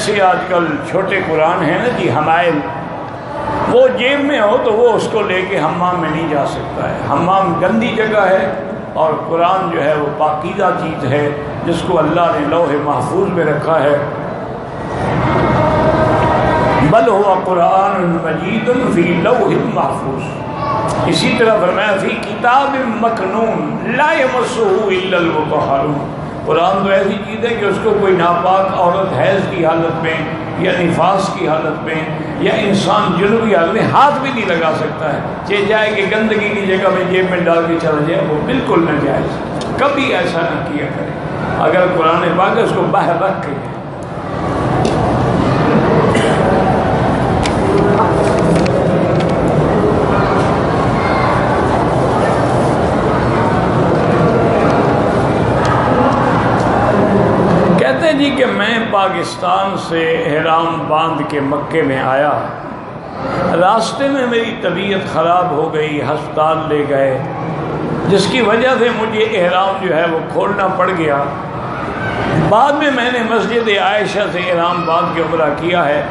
جیسے آج کل چھوٹے قرآن ہیں نا جی حمائل، وہ جیب میں ہو تو وہ اس کو لے کے حمام میں نہیں جا سکتا ہے. حمام گندی جگہ ہے اور قرآن جو ہے وہ پاکیزہ چیز ہے جس کو اللہ نے لوح محفوظ میں رکھا ہے. بل ہوا قرآن مجید فی لوح محفوظ. اسی طرح فرمایا فی کتاب مکنون لا یمسہ الا المطہرون. قرآن تو ایسی چیز ہے کہ اس کو کوئی ناپاک عورت حیض کی حالت میں یا نفاس کی حالت میں یا انسان جنوبی حالت میں ہاتھ بھی نہیں لگا سکتا ہے. چاہے کہ گندگی کی جگہ میں جیب میں ڈال کے چلا جائے، وہ بالکل ناجائز. کبھی ایسا نہ کیا کرے. اگر قرآن پاک ہے اس کو باہر رکھ کے جی کہ میں پاکستان سے احرام باندھ کے مکے میں آیا، راستے میں میری طبیعت خراب ہو گئی، ہسپتال لے گئے، جس کی وجہ سے مجھے احرام جو ہے وہ کھولنا پڑ گیا. بعد میں نے مسجد عائشہ سے احرام باندھ کے عمرہ کیا ہے.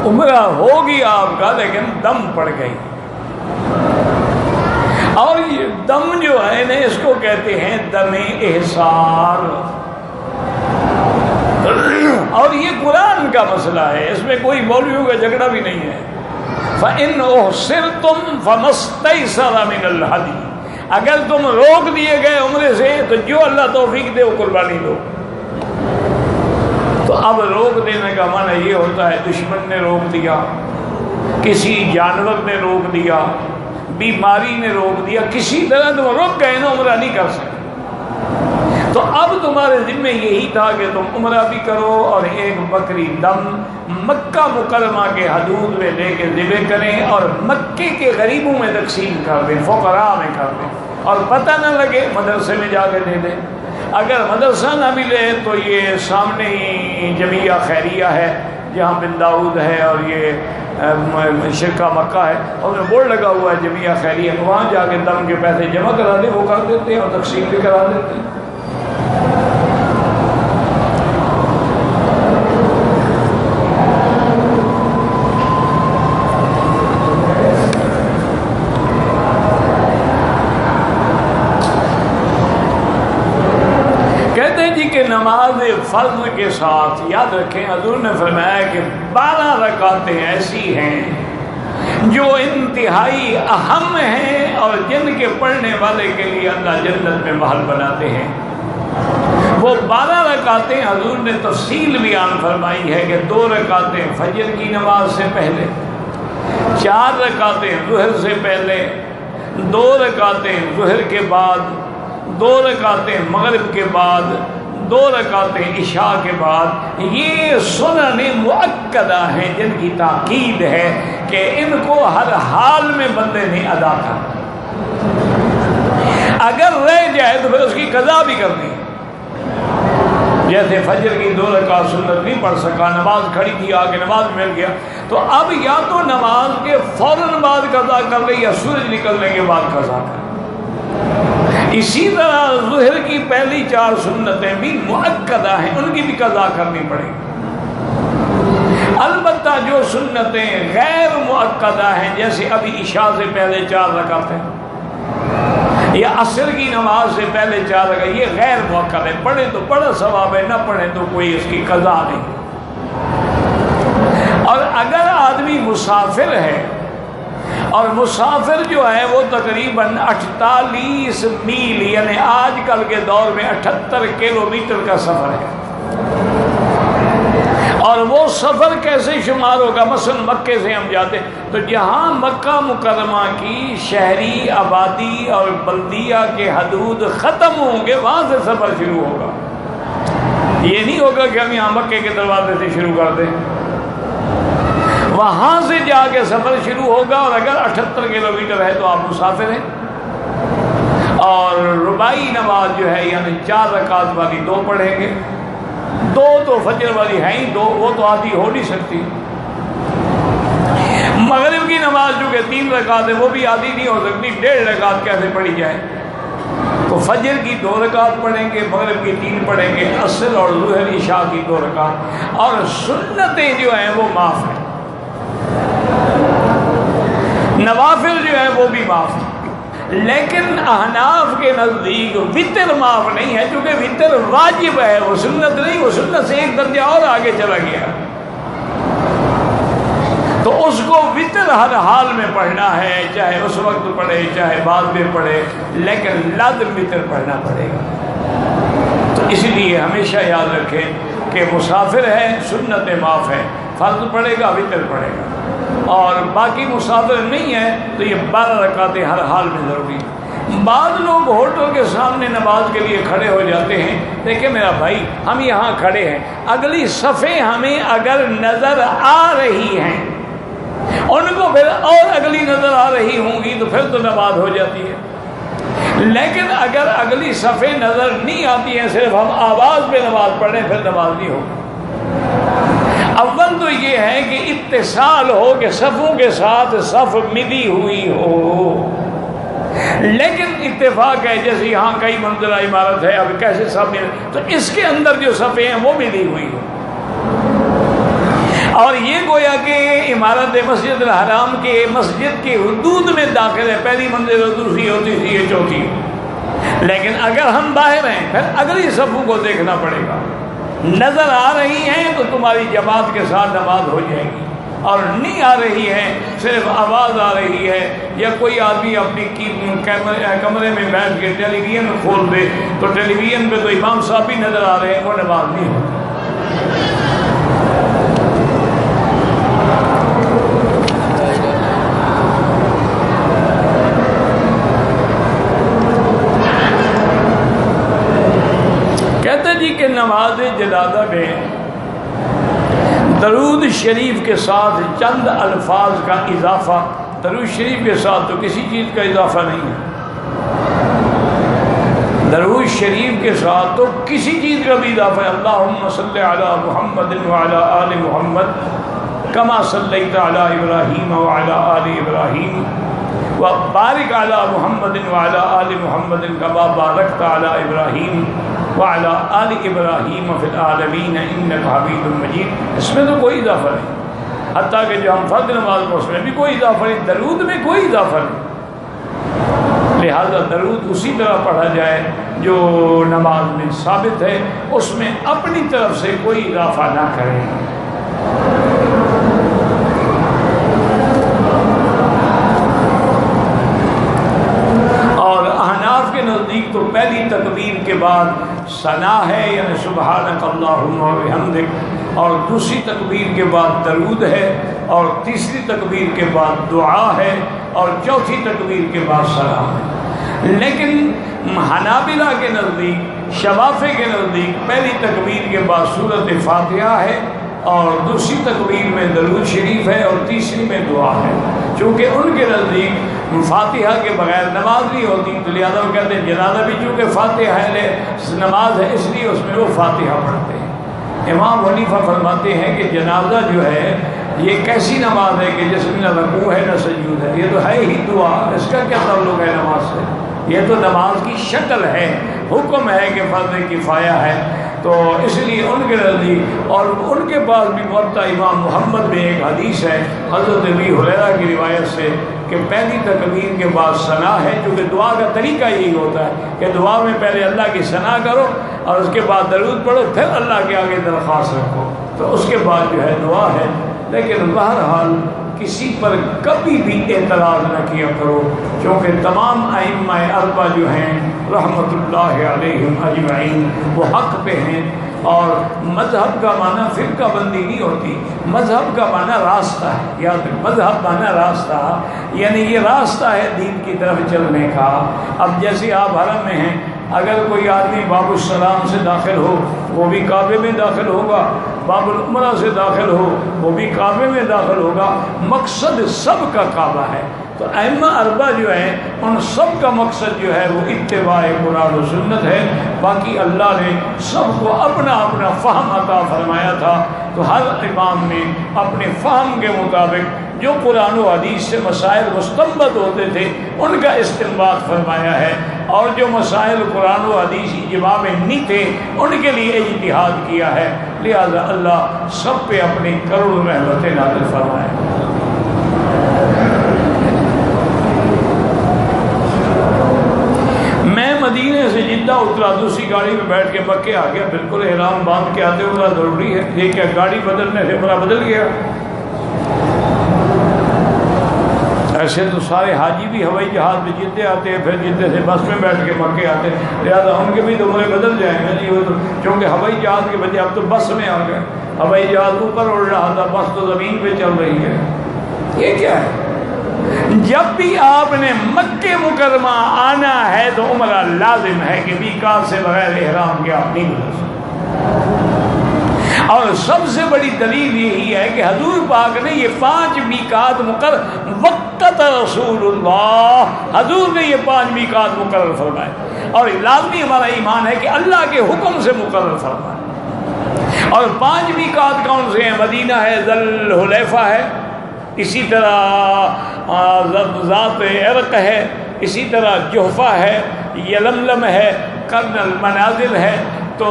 عمرہ ہو گیا آپ کا، لیکن دم پڑ گئی. اور یہ دم جو ہے نا اس کو کہتے ہیں دم احسار. اور یہ قرآن کا مسئلہ ہے، اس میں کوئی مولویوں کا جھگڑا بھی نہیں ہے. فَإِنْ أُحْصِرْتُمْ فَمَا اسْتَيْسَرَ مِنَ الْهَدْيِ. اگر تم روک دیے گئے عمرے سے تو جو اللہ توفیق دے وہ قربانی دو. تو اب روک دینے کا معنی یہ ہوتا ہے دشمن نے روک دیا، کسی جانور نے روک دیا، بیماری نے روک دیا، کسی طرح تم روک گئے نا عمرہ نہیں کر سکتے. تو اب تمہارے ذمہ یہی تھا کہ تم عمرہ بھی کرو اور ایک بکری دم مکہ مکرمہ کے حدود میں لے کے ذبح کریں اور مکے کے غریبوں میں تقسیم کر دیں، فقراء میں کر دیں، اور پتہ نہ لگے مدرسے میں جا کے دے دیں. اگر مدرسہ نہ ملے تو یہ سامنے ہی جمعیہ خیریہ ہے جہاں بن داؤد ہے اور یہ شرکہ مکہ ہے، اور میں بورڈ لگا ہوا ہے جمعیہ خیریہ، وہاں جا کے دم کے پیسے جمع کرا دیں، وہ کر دیتے ہیں اور تقسیم بھی کرا دیتے ہیں. کہ نماز فرض کے ساتھ یاد رکھیں حضور نے فرمایا کہ 12 رکعتیں ایسی ہیں جو انتہائی اہم ہیں اور جن کے پڑھنے والے کے لیے اللہ جنت میں محل بناتے ہیں. وہ 12 رکعتیں حضور نے تفصیل بیان فرمائی ہے کہ 2 رکعتیں فجر کی نماز سے پہلے، 4 رکعتیں ظہر سے پہلے، 2 رکعتیں ظہر کے بعد، 2 رکعتیں مغرب کے بعد، 2 رکعتیں عشاء کے بعد. یہ سنن مؤکدہ ہیں جن کی تاکید ہے کہ ان کو ہر حال میں بندے نے ادا کرنا. اگر رہ جائے تو پھر اس کی قضا بھی کرنی. جیسے فجر کی 2 رکعت سنت نہیں پڑھ سکا، نماز کھڑی تھی آگے نماز مل گیا، تو اب یا تو نماز کے فوراً بعد قضا کر لے یا سورج نکلنے کے بعد قضا کر. اسی طرح ظہر کی پہلی 4 سنتیں بھی مؤکدہ ہیں، ان کی بھی قضا کرنی پڑے گی. البتہ جو سنتیں غیر مؤکدہ ہیں جیسے ابھی عشاء سے پہلے 4 رکعتیں یا عصر کی نماز سے پہلے 4 رکعتیں، یہ غیر مؤکد ہے. پڑھے تو بڑا ثواب ہے، نہ پڑھے تو کوئی اس کی قضا نہیں. اور اگر آدمی مسافر ہے، اور مسافر جو ہے وہ تقریباً 48 میل یعنی آج کل کے دور میں 78 کلومیٹر کا سفر ہے، اور وہ سفر کیسے شمار ہوگا؟ مثلا مکے سے ہم جاتے ہیں تو جہاں مکہ مکرمہ کی شہری آبادی اور بلدیہ کے حدود ختم ہوں گے وہاں سے سفر شروع ہوگا. یہ نہیں ہوگا کہ ہم یہاں مکے کے دروازے سے شروع کر دیں، وہاں سے جا کے سفر شروع ہوگا. اور اگر 78 کلومیٹر ہے تو آپ مسافر ہیں. اور رباعی نماز جو ہے یعنی 4 رکعت والی 2 پڑھیں گے، 2 تو فجر والی ہیں ہی 2، وہ تو آدھی ہو نہیں سکتی. مغرب کی نماز جو کہ 3 رکعت ہے وہ بھی آدھی نہیں ہو سکتی، 1.5 رکعت کیسے پڑھی جائے؟ تو فجر کی 2 رکعت پڑھیں گے، مغرب کی 3 پڑھیں گے، عصر اور ظہر عشاء کی 2 رکعت، اور سنتیں جو ہیں وہ معاف ہیں، نوافل جو ہیں وہ بھی معاف ہیں۔ لیکن احناف کے نزدیک وطر معاف نہیں ہے، چونکہ وطر واجب ہے، وہ سنت نہیں، وہ سنت سے ایک درجہ اور آگے چلا گیا، تو اس کو وطر ہر حال میں پڑھنا ہے، چاہے اس وقت پڑھے چاہے بعد میں پڑھے، لیکن لازم وطر پڑھنا پڑے گا۔ تو اس لیے ہمیشہ یاد رکھیں کہ مسافر ہے سنت معاف ہے، فرض پڑھے گا وطر پڑھے گا، اور باقی مسافر نہیں ہے تو یہ 12 رکعتیں ہر حال میں ضروری ہیں۔ بعض لوگ ہوٹل کے سامنے نماز کے لیے کھڑے ہو جاتے ہیں، دیکھیں میرا بھائی ہم یہاں کھڑے ہیں، اگلی صفیں ہمیں اگر نظر آ رہی ہیں، ان کو پھر اور اگلی نظر آ رہی ہوں گی تو پھر تو نماز ہو جاتی ہے، لیکن اگر اگلی صفیں نظر نہیں آتی ہیں، صرف ہم آواز پہ نماز پڑھیں، پھر نماز نہیں ہوگی۔ اول تو یہ ہے کہ اتصال ہو کہ صفوں کے ساتھ صف ملی ہوئی ہو، لیکن اتفاق ہے جیسے یہاں کئی منزلہ عمارت ہے، اب کیسے صف ملے، تو اس کے اندر جو صفیں ہیں وہ ملی ہوئی ہو، اور یہ گویا کہ عمارت مسجد الحرام کے مسجد کے حدود میں داخل ہے، پہلی منزل اور دوسری اور تیسری اور چوتھی، لیکن اگر ہم باہر ہیں پھر اگلی صفوں کو دیکھنا پڑے گا، نظر آ رہی ہیں تو تمہاری جماعت کے ساتھ نماز ہو جائے گی، اور نہیں آ رہی ہے صرف آواز آ رہی ہے، یا کوئی آدمی اپنی کمرے میں بیٹھ کے ٹیلی ویژن کھول دے تو ٹیلی ویژن پہ تو امام صاحب بھی نظر آ رہے ہیں، وہ نماز نہیں ہوتی۔ کہ نماز جنازہ میں درود شریف کے ساتھ چند الفاظ کا اضافہ، درود شریف کے ساتھ تو کسی چیز کا اضافہ نہیں ہے، درود شریف کے ساتھ تو کسی چیز کا بھی اضافہ ہے، اللہم صلی علی محمد وعلی آل محمد کما صلیت علی ابراہیم وعلی آل ابراہیم وبارک علی محمد وعلی آل محمد کما بارکت علی ابراہیم وعلی آل ابراہیم فی العالمین انک حمید مجید۔ اس میں تو کوئی اضافہ نہیں، حتیٰ کہ جو ہم فرض نماز میں اس میں بھی کوئی اضافہ نہیں، درود میں کوئی اضافہ نہیں، لہذا درود اسی طرح پڑھا جائے جو نماز میں ثابت ہے، اس میں اپنی طرف سے کوئی اضافہ نہ کریں۔ نزدیک تو پہلی تکبیر کے بعد ثنا ہے، یعنی سبحانک اللہم و بحمدک، اور دوسری تکبیر کے بعد درود ہے، اور تیسری تکبیر کے بعد دعا ہے، اور چوتھی تکبیر کے بعد سلام ہے۔ لیکن حنابلہ کے نزدیک، شوافی کے نزدیک پہلی تکبیر کے بعد سورۃ فاتحہ ہے، اور دوسری تکبیر میں درود شریف ہے، اور تیسری میں دعا ہے، چونکہ ان کے نزدیک فاتحہ کے بغیر نماز نہیں ہوتی، تو لہٰذا وہ کہتے ہیں جنازہ بھی چونکہ فاتحہ ہے نماز ہے، اس لیے اس میں وہ فاتحہ پڑھتے ہیں۔ امام حنیفہ فرماتے ہیں کہ جنازہ جو ہے یہ کیسی نماز ہے کہ جس میں نہ رکوع ہے نہ سجود ہے، یہ تو ہے ہی دعا، اس کا کیا تعلق ہے نماز سے؟ یہ تو نماز کی شکل ہے، حکم ہے کہ فرض کفایہ ہے، تو اس لیے ان کے نزدیک، اور ان کے پاس بھی موطا امام محمد میں ایک حدیث ہے حضرت ابی ہریرہ کی روایت سے کہ پہلی تکبیر کے بعد ثنا ہے، کیونکہ دعا کا طریقہ یہی ہوتا ہے کہ دعا میں پہلے اللہ کی ثنا کرو اور اس کے بعد درود پڑھو، پھر اللہ کے آگے درخواست رکھو، تو اس کے بعد جو ہے دعا ہے۔ لیکن بہرحال کسی پر کبھی بھی اعتراض نہ کیا کرو، کیونکہ تمام ائمہ اربعہ جو ہیں رحمۃ اللہ علیہم اجمعین وہ حق پہ ہیں، اور مذہب کا معنی فرقہ بندی نہیں ہوتی، مذہب کا معنی راستہ ہے، یاد رکھیں مذہب معنی راستہ، یعنی یہ راستہ ہے دین کی طرف چلنے کا۔ اب جیسے آپ حرم میں ہیں، اگر کوئی آدمی باب السلام سے داخل ہو وہ بھی کعبے میں داخل ہوگا، باب العمرہ سے داخل ہو وہ بھی کعبے میں داخل ہوگا، مقصد سب کا کعبہ ہے۔ تو ائمہ اربعہ جو ہیں ان سب کا مقصد جو ہے وہ اتباع قرآن و سنت ہے، باقی اللہ نے سب کو اپنا اپنا فہم عطا فرمایا تھا، تو ہر امام نے اپنے فہم کے مطابق جو قرآن و حدیث سے مسائل مستنبط ہوتے تھے ان کا استنباط فرمایا ہے، اور جو مسائل قرآن و حدیث اجماع میں نہیں تھے ان کے لیے اجتہاد کیا ہے، لہذا اللہ سب پہ اپنی کروڑ رحمتیں نازل فرمائے۔ میں مدینے سے جدہ اترا، دوسری گاڑی میں بیٹھ کے مکے آ گیا، بالکل احرام باندھ کے آتے ہونا ضروری ہے، یہ کیا گاڑی بدلنے سے بڑا بدل گیا؟ ایسے تو سارے حاجی بھی ہوائی جہاز میں جدے آتے ہیں، پھر جدے سے بس میں بیٹھ کے مکے آتے ہیں، لہٰذا ان کے بھی تو عمرے بدل جائیں گے جی، وہ تو چونکہ ہوائی جہاز کے بجائے اب تو بس میں آ گئے، ہوائی جہاز اوپر اڑ رہا تھا، بس تو زمین پہ چل رہی ہے۔ یہ کیا ہے؟ جب بھی آپ نے مکہ مکرمہ آنا ہے تو عمرہ لازم ہے کہ میقات سے بغیر احرام کے آپ نہیں گزر سکتے۔ اور سب سے بڑی دلیل یہی ہے کہ حضور پاک نے یہ 5 میقات مقرر وقت رسول اللہ، حضور نے یہ 5 میقات مقرر فرمائے، اور لازمی ہمارا ایمان ہے کہ اللہ کے حکم سے مقرر فرمائے۔ اور 5 میقات کون سے ہیں؟ مدینہ ہے، ذی الحلیفہ ہے، اسی طرح ذات عرق ہے، اسی طرح جحفہ ہے، یلملم ہے، قرن المنازل ہے، تو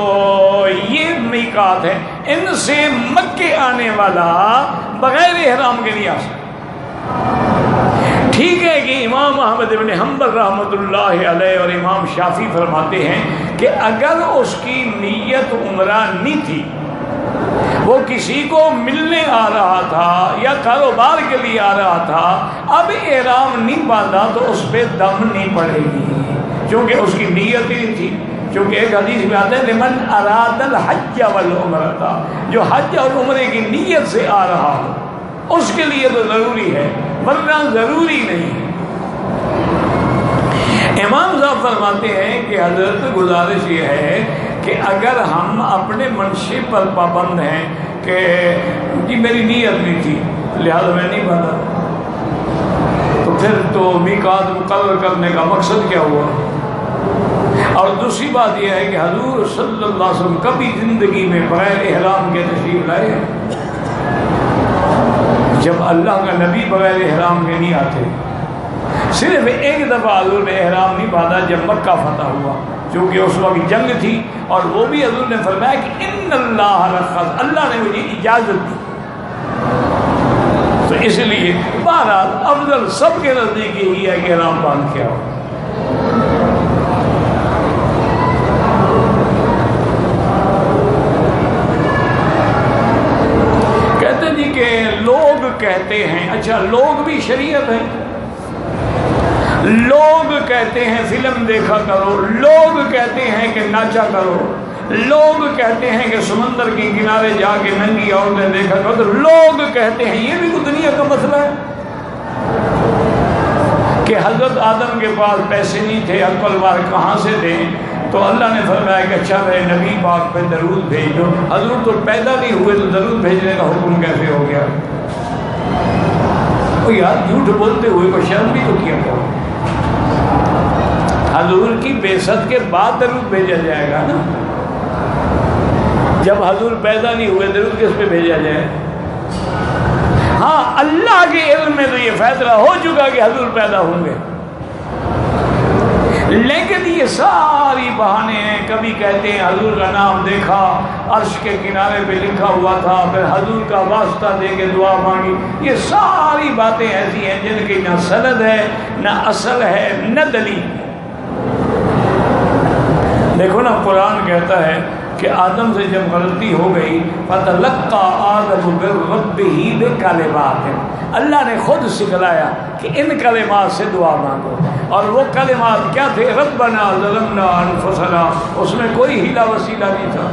یہ میقات ہے، ان سے مکے آنے والا بغیر احرام کے نہیں آ سکتا۔ ٹھیک ہے کہ امام احمد بن حنبل رحمۃ اللہ علیہ اور امام شافعی فرماتے ہیں کہ اگر اس کی نیت عمرہ نہیں تھی، وہ کسی کو ملنے آ رہا تھا یا کاروبار کے لیے آ رہا تھا، اب احرام نہیں باندھا تو اس پہ دم نہیں پڑے گی، کیونکہ اس کی نیت ہی نہیں تھی۔ کیونکہ ایک حدیث میں آتا ہے لمن اراد الحج والعمرہ، جو حج اور عمرے کی نیت سے آ رہا ہو اس کے لیے تو ضروری ہے، ورنہ ضروری نہیں ہے۔ امام صاحب فرماتے ہیں کہ حضرت گزارش یہ ہے کہ اگر ہم اپنے منشے پر پابند ہیں کہ جی میری نیت نہیں تھی لہذا میں نہیں باندھا، تو پھر تو میقات مقرر کرنے کا مقصد کیا ہوا؟ اور دوسری بات یہ ہے کہ حضور صلی اللہ علیہ وسلم کبھی زندگی میں بغیر احرام کے تشریف لائے ہیں؟ جب اللہ کا نبی بغیر احرام کے نہیں آتے، صرف ایک دفعہ حضور نے احرام نہیں باندھا جب مکہ فتح ہوا، چونکہ اس وقت جنگ تھی، اور وہ بھی حضور نے فرمایا کہ ان اللہ رخص، اللہ نے مجھے اجازت دی۔ تو اس لیے بہرحال افضل سب کے نزدیک یہی ہے کہ احرام باندھ کے آؤ۔ کہتے جی کہ لوگ کہتے ہیں، اچھا لوگ بھی شریعت ہیں، لوگ کہتے ہیں فلم دیکھا کرو، لوگ کہتے ہیں کہ ناچا کرو، لوگ کہتے ہیں کہ سمندر کے کنارے جا کے ننگی عورتیں دیکھا کرو، تو لوگ کہتے ہیں یہ بھی کوئی دنیا کا مسئلہ ہے کہ حضرت آدم کے پاس پیسے نہیں تھے، عقل مار کہاں سے دیں؟ تو اللہ نے فرمایا کہ اچھا میرے نبی پاک پہ درود بھیج دو۔ حضور تو پیدا نہیں ہوئے تو درود بھیجنے کا حکم کیسے ہو گیا؟ تو یار جھوٹ بولتے ہوئے کو شرم بھی تو کیا کرو، حضور کی بعثت کے بعد درود بھیجا جائے گا نا، جب حضور پیدا نہیں ہوئے درود کس پہ بھیجا جائے؟ ہاں اللہ کے علم میں تو یہ فیصلہ ہو چکا کہ حضور پیدا ہوں گے، لیکن یہ ساری بہانے ہیں، کبھی کہتے ہیں حضور کا نام دیکھا عرش کے کنارے پہ لکھا ہوا تھا، پھر حضور کا واسطہ دے کے دعا مانگی، یہ ساری باتیں ایسی ہیں جن کی نہ سند ہے، نہ اصل ہے، نہ دلیل۔ دیکھو نا قرآن کہتا ہے کہ آدم سے جب غلطی ہو گئی فَتَلَقَّى آدَمُ مِن رَبِّهِ بِكَلِمَاتٍ، اللہ نے خود سکھلایا کہ ان کلمات سے دعا مانگو، اور وہ کلمات کیا تھے؟ ربنا ظلمنا انفسنا، اس میں کوئی ہیلا وسیلہ نہیں تھا۔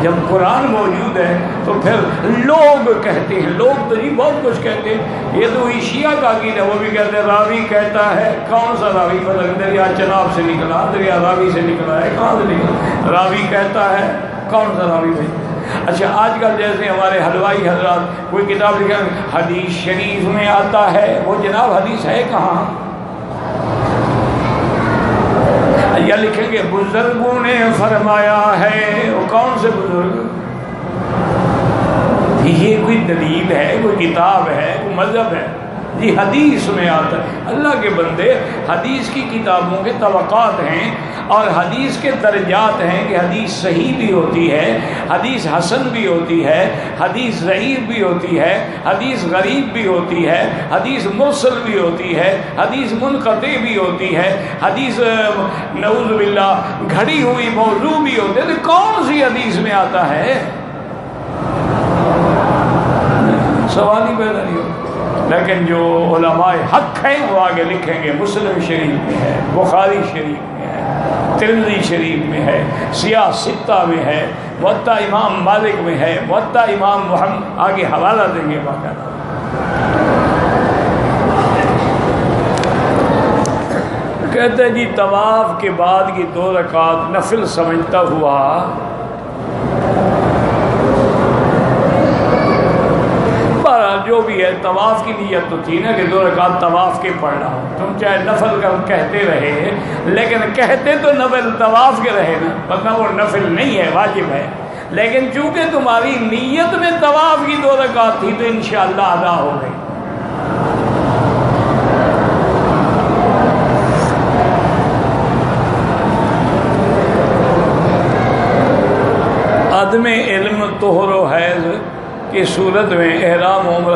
جب قرآن موجود ہے تو پھر لوگ کہتے ہیں، لوگ تو نہیں بہت کچھ کہتے ہیں، یہ تو شیعہ کا عقیدہ ہے، وہ بھی کہتے ہیں راوی کہتا ہے، کون سا راوی؟ پتہ دریا چناب سے نکلا، دریا راوی سے نکلا ہے، کہاں سے نکلا؟ راوی کہتا ہے، کون سا راوی بھائی؟ اچھا آج کل جیسے ہمارے حلوائی حضرات کوئی کتاب لکھا حدیث شریف میں آتا ہے، وہ جناب حدیث ہے کہاں؟ یا لکھیں گے بزرگوں نے فرمایا ہے، وہ کون سے بزرگ؟ یہ کوئی دلیل ہے، کوئی کتاب ہے، کوئی مذہب ہے؟ جی حدیث میں آتا ہے۔ اللہ کے بندے، حدیث کی کتابوں کے طبقات ہیں اور حدیث کے درجات ہیں کہ حدیث صحیح بھی ہوتی ہے، حدیث حسن بھی ہوتی ہے، حدیث ضعیف بھی ہوتی ہے، حدیث غریب بھی ہوتی ہے، حدیث مرسل بھی ہوتی ہے، حدیث منقطع بھی ہوتی ہے، حدیث نعوذ باللہ گھڑی ہوئی موضوع بھی ہوتی ہے۔ تو کون سی حدیث میں آتا ہے؟ سوال ہی پیدا نہیں ہوتا۔ لیکن جو علماء حق ہیں وہ آگے لکھیں گے مسلم شریف میں ہے، بخاری شریف میں ہے، ترمذی شریف میں ہے، سیاہ ستہ میں ہے، موطا امام مالک میں ہے، موطا امام محمد، آگے حوالہ دیں گے باقاعدہ۔ کہتے ہیں جی طواف کے بعد کی 2 رکعت نفل سمجھتا ہوا جو بھی ہے، طواف کی نیت تو تھی نا کہ 2 رکعت طواف کے پڑھ رہا ہوں، تم چاہے نفل کا کہتے رہے لیکن کہتے تو نفل طواف کے رہے نا، ورنہ وہ نفل نہیں ہے، واجب ہے۔ لیکن چونکہ تمہاری نیت میں طواف کی 2 رکعت تھی تو انشاءاللہ ادا ہو گئی۔ عدم علم طہر و حیض کی صورت میں احرام عمرہ،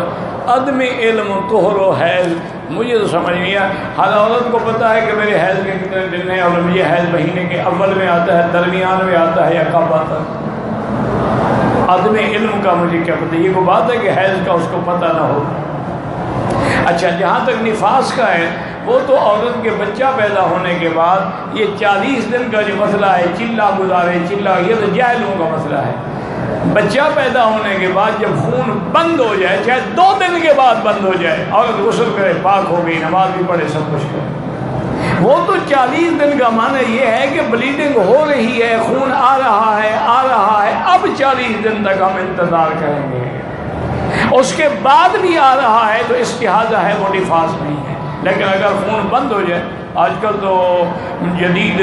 عدم علم طہر و حیض مجھے تو سمجھ نہیں آیا۔ ہر عورت کو پتہ ہے کہ میرے حیض کے کتنے دن ہیں اور مجھے حیض مہینے کے اول میں آتا ہے، درمیان میں آتا ہے یا کب آتا ہے؟ عدم علم کا مجھے کیا پتہ؟ یہ کوئی بات ہے کہ حیض کا اس کو پتہ نہ ہو؟ اچھا جہاں تک نفاس کا ہے وہ تو عورت کے بچہ پیدا ہونے کے بعد یہ 40 دن کا جو مسئلہ ہے، چلہ گزارے چلہ، یہ تو جاہلوں کا مسئلہ ہے۔ بچہ پیدا ہونے کے بعد جب خون بند ہو جائے، چاہے 2 دن کے بعد بند ہو جائے، عورت غسل کرے، پاک ہو گئی، نماز بھی پڑھے، سب کچھ کرے، وہ تو 40 دن کا معنی یہ ہے کہ بلیڈنگ ہو رہی ہے، خون آ رہا ہے، اب 40 دن تک ہم انتظار کریں گے، اس کے بعد بھی آ رہا ہے تو استحاضہ ہے، وہ نفاس نہیں ہے۔ لیکن اگر خون بند ہو جائے، آج کل تو جدید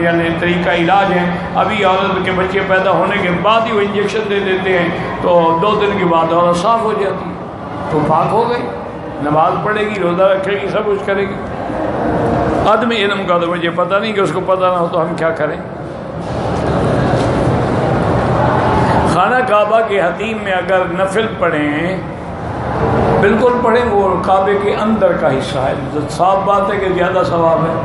یعنی طریقہ علاج ہے، ابھی عورت کے بچے پیدا ہونے کے بعد ہی وہ انجیکشن دے دیتے ہیں تو 2 دن کے بعد عورت صاف ہو جاتی ہے، تو پاک ہو گئی، نماز پڑھے گی، روزہ رکھے گی، سب کچھ کرے گی۔ عدم علم کا تو مجھے پتہ نہیں، کہ اس کو پتہ نہ ہو تو ہم کیا کریں۔ خانہ کعبہ کے حتیم میں اگر نفل پڑھیں، بالکل پڑھیں، وہ کعبے کے اندر کا حصہ ہے، صاف بات ہے کہ زیادہ ثواب ہے۔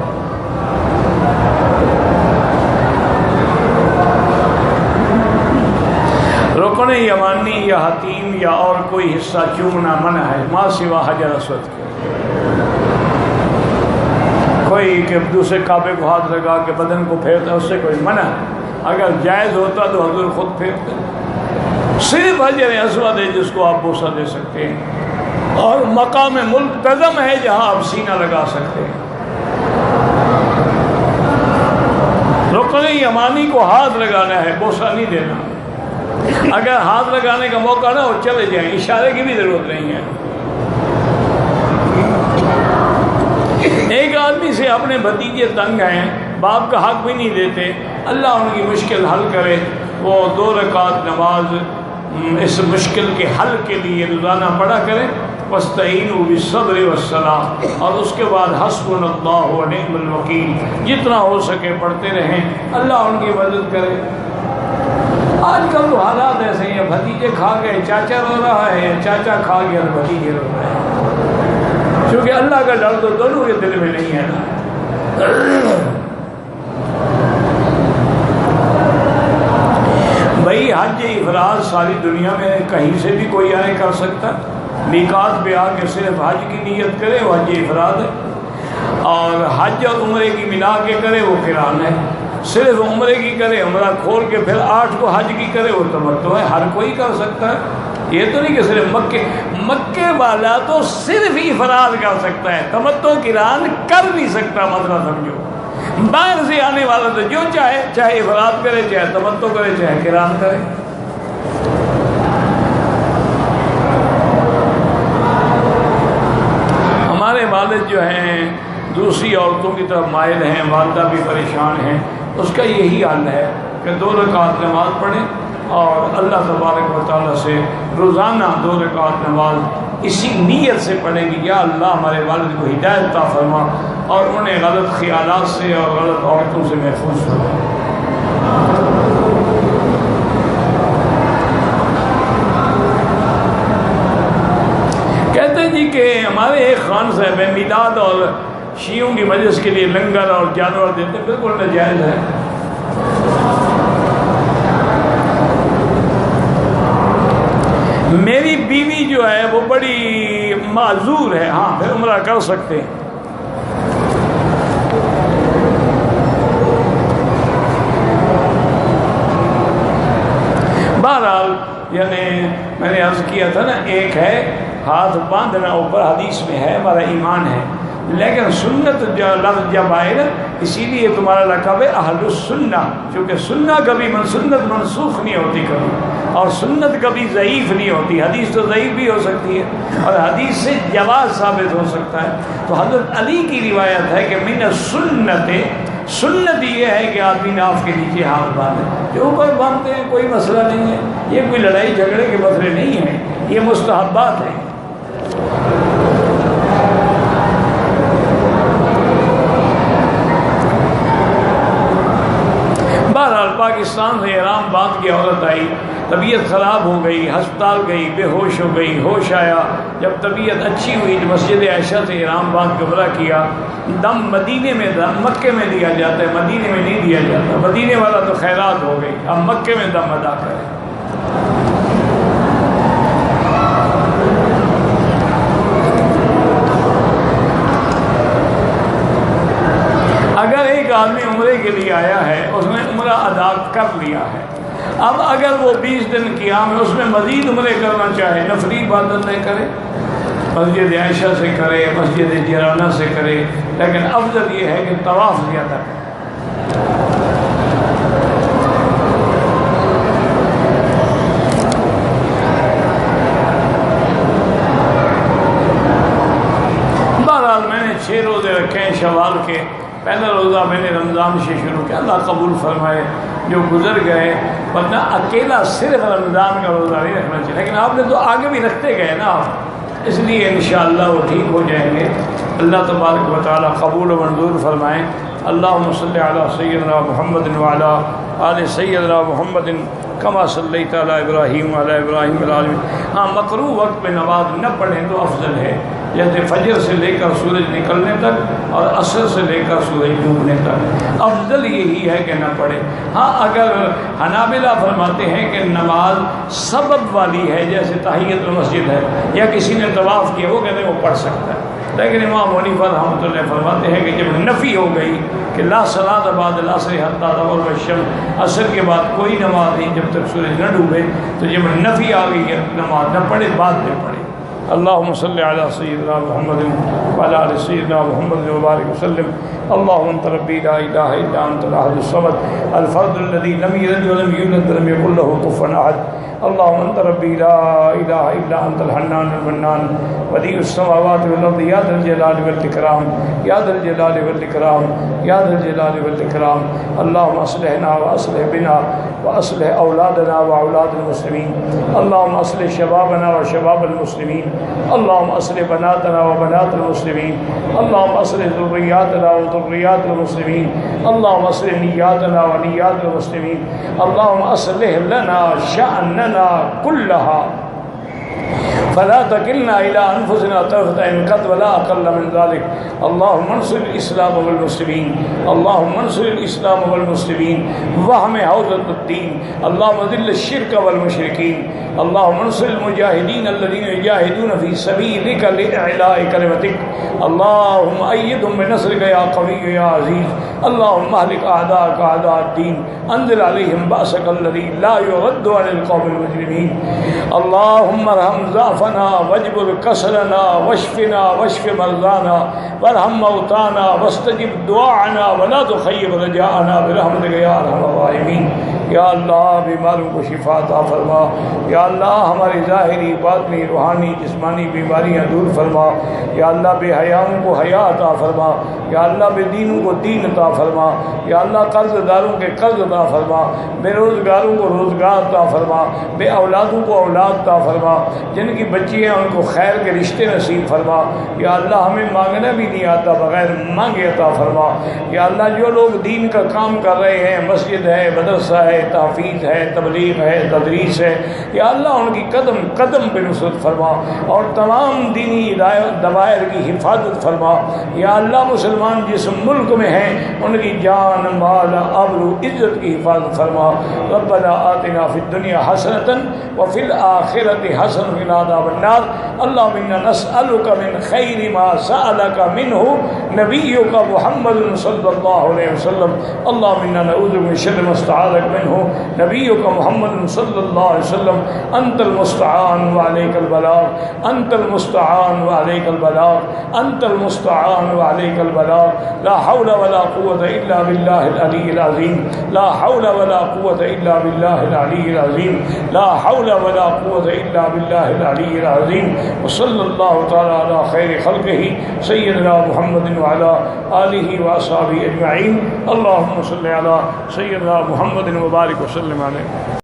رکن یمانی یا حتیم یا اور کوئی حصہ چومنا منع ہے، ما سوا حجر اسود کے۔ کوئی کہ دوسرے کعبے کو ہاتھ لگا کے بدن کو پھیرتا ہے، اس سے کوئی منع ہے۔ اگر جائز ہوتا تو حضور خود پھیرتے، صرف حجر اسود ہے جس کو آپ بوسہ دے سکتے ہیں، اور مقام ملتزم ہے جہاں آپ سینہ لگا سکتے ہیں۔ رکن یمانی کو ہاتھ لگانا ہے، بوسہ نہیں دینا۔ اگر ہاتھ لگانے کا موقع نہ ہو چلے جائیں، اشارے کی بھی ضرورت نہیں ہے۔ ایک آدمی سے اپنے بھتیجے تنگ ہیں، باپ کا حق بھی نہیں دیتے، اللہ ان کی مشکل حل کرے، وہ 2 رکعت نماز اس مشکل کے حل کے لیے روزانہ پڑھا کریں، وَاسْتَعِينُوا بِالصَّبْرِ وَالصَّلَاةِ، اور اس کے بعد حسبنا اللہ ونعم الوکیل، جتنا ہو سکے پڑھتے رہیں، اللہ ان کی مدد کرے۔ آج کل تو حالات ایسے ہیں، بھتیجے کھا گئے چاچا رو رہا ہے، چاچا کھا گیا بھتیجے رو رہے ہیں، کیونکہ اللہ کا ڈر تو دونوں کے دل میں نہیں ہے نا۔ بھائی حج افراد ساری دنیا میں کہیں سے بھی کوئی آئے کر سکتا، میقات پہ آ کے صرف حج کی نیت کرے وہ حج افراد ہے، اور حج اور عمرے کی ملا کے کرے وہ قران ہے، صرف عمرے کی کرے، عمرہ کھول کے پھر 8 کو حج کی کرے وہ تمتع ہے، ہر کوئی کر سکتا ہے۔ یہ تو نہیں کہ صرف مکے والا تو صرف افراد کر سکتا ہے، تمتع قران کر نہیں سکتا، مسئلہ سمجھو۔ باہر سے آنے والا تو جو چاہے افراد کرے، چاہے تمتع کرے، چاہے قران کرے۔ ہمارے والد جو ہیں دوسری عورتوں کی طرف مائل ہیں، والدہ بھی پریشان ہیں، اس کا یہی حل ہے کہ 2 رکعت نماز پڑھیں اور اللہ تبارک و تعالیٰ سے روزانہ 2 رکعت نماز اسی نیت سے پڑھیں گی، یا اللہ ہمارے والد کو ہدایت عطا فرما اور انہیں غلط خیالات سے اور غلط عورتوں سے محفوظ فرما۔ کہتے ہیں جی کہ ہمارے ایک خان صاحب ہیں میلاد اور شیعوں کی مجلس کے لیے لنگر اور جانور دیتے ہیں، بالکل ناجائز ہے۔ میری بیوی جو ہے وہ بڑی معذور ہے، ہاں پھر عمرہ کر سکتے ہیں۔ بہرحال یعنی میں نے عرض کیا تھا نا، ایک ہے ہاتھ باندھنا اوپر، حدیث میں ہے ہمارا ایمان ہے، لیکن سنت جو لفظ جب آئے نا، اسی لیے تمہارا لقب ہے اہل السنہ، کیونکہ سنہ کبھی سنت منسوخ نہیں ہوتی کبھی، اور سنت کبھی ضعیف نہیں ہوتی۔ حدیث تو ضعیف بھی ہو سکتی ہے اور حدیث سے جواز ثابت ہو سکتا ہے۔ تو حضرت علی کی روایت ہے کہ من السنت، سنت یہ ہے کہ آدمی ناف کے نیچے ہاتھ باندھے، جو اوپر باندھتے ہیں کوئی مسئلہ نہیں ہے، یہ کوئی لڑائی جھگڑے کے مسئلے نہیں ہیں، یہ مستحبات ہیں۔ بہرحال پاکستان سے احرام باندھ کے عورت آئی، طبیعت خراب ہو گئی، ہسپتال گئی، بے ہوش ہو گئی، ہوش آیا، جب طبیعت اچھی ہوئی تو مسجد عائشہ سے احرام باندھ کے عمرہ کیا۔ دم مدینے میں، دم مکے میں دیا جاتا ہے، مدینے میں نہیں دیا جاتا، مدینے والا تو خیرات ہو گئی، اب مکے میں دم ادا کرے۔ اگر ایک آدمی عمرے کے لیے آیا ہے، اس نے عمرہ ادا کر لیا ہے، اب اگر وہ 20 دن قیام ہے، اس میں مزید عمرے کرنا چاہے، نفلی عبادت نہیں کرے، مسجد عائشہ سے کرے، مسجد جیرانہ سے کرے، لیکن افضل یہ ہے کہ طواف زیادہ کرے۔ بہرحال میں نے 6 روزے رکھے ہیں شوال کے، پہلا روزہ میں نے رمضان سے شروع کیا، اللہ قبول فرمائے، جو گزر گئے، ورنہ اکیلا صرف رمضان کا روزہ نہیں رکھنا چاہیے، لیکن آپ نے تو آگے بھی رکھتے گئے نا آپ، اس لیے انشاءاللہ وہ ٹھیک ہو جائیں گے۔ اللہ تبارک و تعالی قبول و منظور فرمائیں۔ اللہم صلی علی سیدنا محمد وعلی آل سیدنا محمد کما صلیت علی ابراہیم وعلی ابراہیم العالمین۔ ہاں مکروہ وقت میں نماز نہ پڑھیں تو افضل ہے، جیسے فجر سے لے کر سورج نکلنے تک اور عصر سے لے کر سورج ڈوبنے تک، افضل یہی ہے کہ نہ پڑھے۔ ہاں اگر حنابلہ فرماتے ہیں کہ نماز سبب والی ہے، جیسے تحیۃ المسجد ہے یا کسی نے طواف کیا، وہ کہتے ہیں وہ پڑھ سکتا ہے، لیکن امام حنیفہ رحمۃ اللہ فرماتے ہیں کہ جب نفی ہو گئی کہ لا صلاۃ بعد العصر حتی تغرب الشمس، عصر کے بعد کوئی نماز نہیں جب تک سورج نہ ڈوبے، تو جب نفی آ گئی ہے نماز نہ پڑھے، بعد میں پڑھے۔ اللهم صل على سيدنا محمد وعلى آل سيدنا محمد وبارك وسلم۔ اللهم انت ربي لا اله الا انت الاحد الصمد الفرد الذي لم يلد ولم يولد ولم يكن له كفوا احد۔ اللهم انت ربي لا اله الا انت الحنان المنان بديع السماوات والارض يا ذا الجلال والاكرام يا ذا الجلال والاكرام يا ذا الجلال والاكرام۔ اللهم اصلحنا واصلح بنا واصلح اولادنا واولاد المسلمين، اللهم اصلح شبابنا وشباب المسلمين، اللهم اصلح بناتنا وبنات المسلمين، اللهم اصلح ذرياتنا وذريات المسلمين، اللهم اصلح نياتنا ونيات المسلمين، اللهم اصلح لنا شأننا كلها فلا تكلنا إلى أنفسنا طرفة عين قط ولا أقل من ذلك۔ اللهم انصر الإسلام والمسلمين، اللهم انصر الإسلام والمسلمين واحم حوزة الدين، اللهم ذل الشرك والمشركين، اللهم انصر المجاهدين الذين يجاهدون في سبيلك لإعلاء كلمتك، اللهم أيدهم بنصرك يا قوي يا عزيز، اللهم اهلك أعداءك أعداء الدين، انزل عليهم بأسك الذي لا يرد عن القوم المجرمين، اللهم ارحم ضعفنا واجبر كسرنا واشفنا واشف مرضانا وارحم موتانا واستجب دعاءنا ولا تخيب رجاءنا برحمتك يا ارحم الراحمين۔ یا اللہ بیماروں کو شفا عطا فرما، یا اللہ ہماری ظاہری باطنی روحانی جسمانی بیماریاں دور فرما، یا اللہ بے حیاؤں کو حیا عطا فرما، یا اللہ بے دینوں کو دین عطا فرما، یا اللہ قرض داروں کے قرض عطا فرما، بے روزگاروں کو روزگار عطا فرما، بے اولادوں کو اولاد عطا فرما، جن کی بچی ہیں ان کو خیر کے رشتے نصیب فرما، یا اللہ ہمیں مانگنا بھی نہیں آتا بغیر مانگے عطا فرما، یا اللہ جو لوگ دین کا کام کر رہے ہیں، مسجد ہے، مدرسہ ہے، تحفیظ ہے، تبلیغ ہے، تدریس ہے، یا اللہ ان کی قدم قدم پہ نصرت فرما اور تمام دینی دوائر کی حفاظت فرما، یا اللہ مسلمان جس ملک میں ہیں ان کی جان مال آبرو عزت کی حفاظت فرما۔ ربنا آتنا فی الدنیا حسنۃ وفی الآخرۃ حسنۃ وقنا عذاب النار۔ اللهم انا نسألك من خیر ما سألك منه نبیك محمد صلی اللہ علیہ وسلم۔ اللهم انا نعوذ من شر ما استعاذك منه نبیك محمد صلی اللہ علیہ وسلم۔ انت المستعان وعليك البلاغ، انت المستعان وعليك البلاغ، انت المستعان وعليك البلاغ۔ لا حول ولا قوة الا بالله العلي العظيم، لا حول ولا قوة الا بالله العلي العظيم، لا حول ولا قوة الا بالله العلي العظيم۔ وصلى الله تعالى على خير خلقه سيدنا محمد وعلى آله وأصحابه أجمعين۔ اللهم صل على سيدنا محمد وبارك وسلم عليه۔